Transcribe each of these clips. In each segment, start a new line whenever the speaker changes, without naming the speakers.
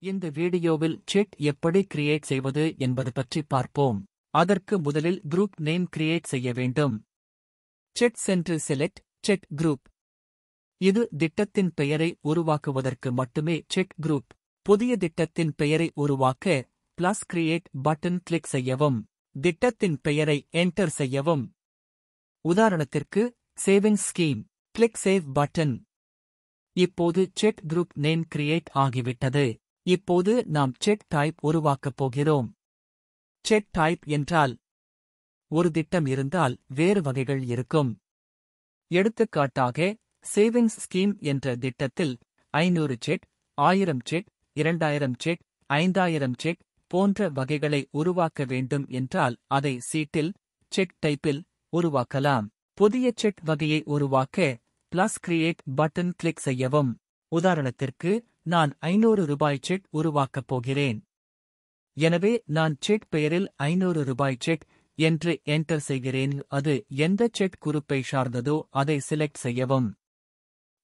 இந்த வீடியோவில் செக் எப்படி கிரியேட் செய்வது என்பது பற்றி பார்ப்போம். அதற்கு முதலில் குரூப் நேம் கிரியேட் செய்ய வேண்டும். செக் சென்று செலக்ட் செக் குரூப். இது திட்டத்தின் பெயரை உருவாக்குவதற்கு மட்டுமே செக் குரூப். புதிய திட்டத்தின் பெயரை உருவாக்க பிளஸ் கிரியேட் பட்டன் கிளிக் செய்யவும். திட்டத்தின் பெயரை என்டர் செய்யவும். உதாரணத்திற்கு savings scheme. Click save button. இப்போது செக் குரூப் நேம் கிரியேட் ஆகிவிட்டது. இப்போது நாம் செக் டைப் உருவாக்கப் போகிறோம். செக் டைப் என்றால் ஒரு திட்டம் இருந்தால் வேறு வகைகள் இருக்கும். எடுத்துக்காட்டாக சேவிங்ஸ் ஸ்கீம் என்ற திட்டத்தில் 500 செக், 1000 செக், 2000 செக், 5000 செக் போன்ற வகைகளை உருவாக்க வேண்டும் என்றால் அதை சீட்டில் செக் டைப்பில் உருவாக்கலாம். புதிய செக் வகையை உருவாக்க பிளஸ் கிரியேட் பட்டன் கிளிக் செய்யவும். உதாரணத்திற்கு நான் 500 ரூபாய் செக் உருவாக்கப் போகிறேன். எனவே நான் செக் பெயரில் 500 ரூபாய் செக் என்று என்டர் செய்கிறேன். அது எந்த செக் குரூப்பை சார்ந்ததோ அதை செலக்ட் செய்யவும்.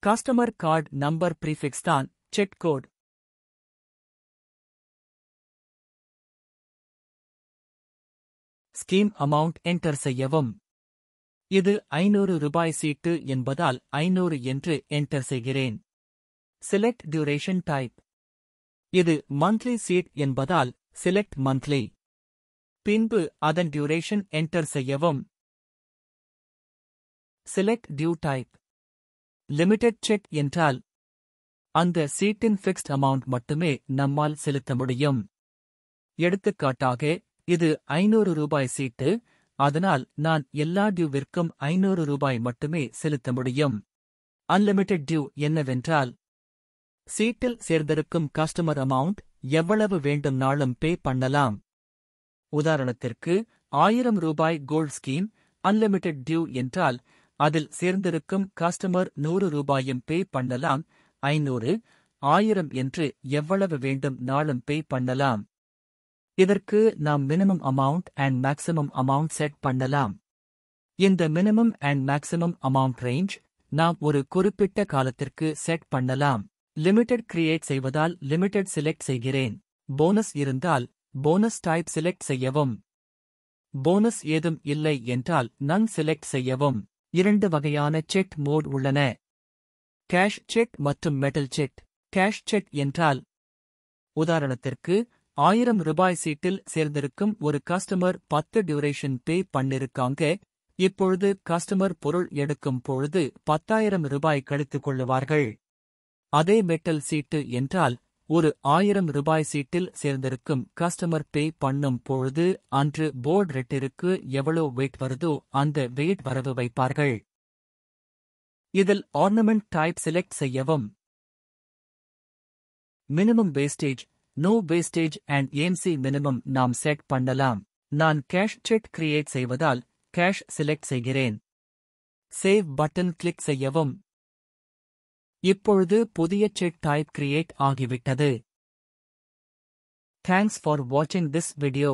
கஸ்டமர் கார்டு நம்பர் ப்ரீஃபிக்ஸ் தான் check code. Scheme amount enter செய்யவும். இது 500 ரூபாய் சீட்டு என்பதால் 500 என்று என்டர் செய்கிறேன். Select duration type. இது மந்த்லி சீட் என்பதால் செலக்ட் மந்த்லி. பின்பு அதன் டியூரேஷன் என்டர் செய்யவும். Select due type. Limited check என்றால் அந்த சீட்டின் ஃபிக்ஸ்ட் அமௌண்ட் மட்டுமே நம்மால் செலுத்த முடியும். எடுத்துக்காட்டாக இது 500 ரூபாய் சீட்டு, அதனால் நான் எல்லா டியூவிற்கும் 500 ரூபாய் மட்டுமே செலுத்த முடியும். அன்லிமிட்டெட் டியூ என்னவென்றால் சீட்டில் சேர்ந்திருக்கும் கஸ்டமர் அமௌண்ட் எவ்வளவு வேண்டும்னாலும் பே பண்ணலாம். உதாரணத்திற்கு 1000 ரூபாய் கோல்ட் ஸ்கீம் அன்லிமிட்டெட் டியூ என்றால் அதில் சேர்ந்திருக்கும் கஸ்டமர் 100 ரூபாயும் பே பண்ணலாம். 500, 1000 என்று எவ்வளவு வேண்டும் நாளும் பே பண்ணலாம். இதற்கு நாம் minimum amount and maximum amount set பண்ணலாம். இந்த minimum and maximum amount range நாம் ஒரு குறிப்பிட்ட காலத்திற்கு செட் பண்ணலாம். லிமிடெட் கிரியேட் செய்வதால் லிமிடெட் செலக்ட் செய்கிறேன். போனஸ் இருந்தால் போனஸ் டைப் செலக்ட் செய்யவும். போனஸ் ஏதும் இல்லை என்றால் நன் செலக்ட் செய்யவும். 2 வகையான செக் மோட் உள்ளன. கேஷ் செக் மற்றும் மெட்டல் செக். கேஷ் செக் என்றால் உதாரணத்திற்கு 1000 ரூபாய் சீட்டில் சேர்ந்திருக்கும் ஒரு கஸ்டமர் 10 டியூரேஷன் பே பண்ணிருக்காங்க. இப்பொழுது கஸ்டமர் பொருள் எடுக்கும் பொழுது 10,000 ரூபாய் கழித்துக் கொள்ளுவார்கள். அதே மெட்டல் சீட்டு என்றால் ஒரு 1000 ரூபாய் சீட்டில் சேர்ந்திருக்கும் கஸ்டமர் பே பண்ணும் பொழுது அன்று போர்டு ரேட்டிற்கு எவ்வளோ வெயிட் வருதோ அந்த வெயிட் வரவு வைப்பார்கள். இதில் ஆர்னமெண்ட் டைப் செலக்ட் செய்யவும். Minimum wastage, no wastage and AMC minimum நாம் செட் பண்ணலாம். நான் கேஷ் செக் கிரியேட் செய்வதால் கேஷ் செலக்ட் செய்கிறேன். சேவ் பட்டன் கிளிக் செய்யவும். இப்பொழுது புதிய செக் டைப் கிரியேட் ஆகிவிட்டது. Thanks for watching this video.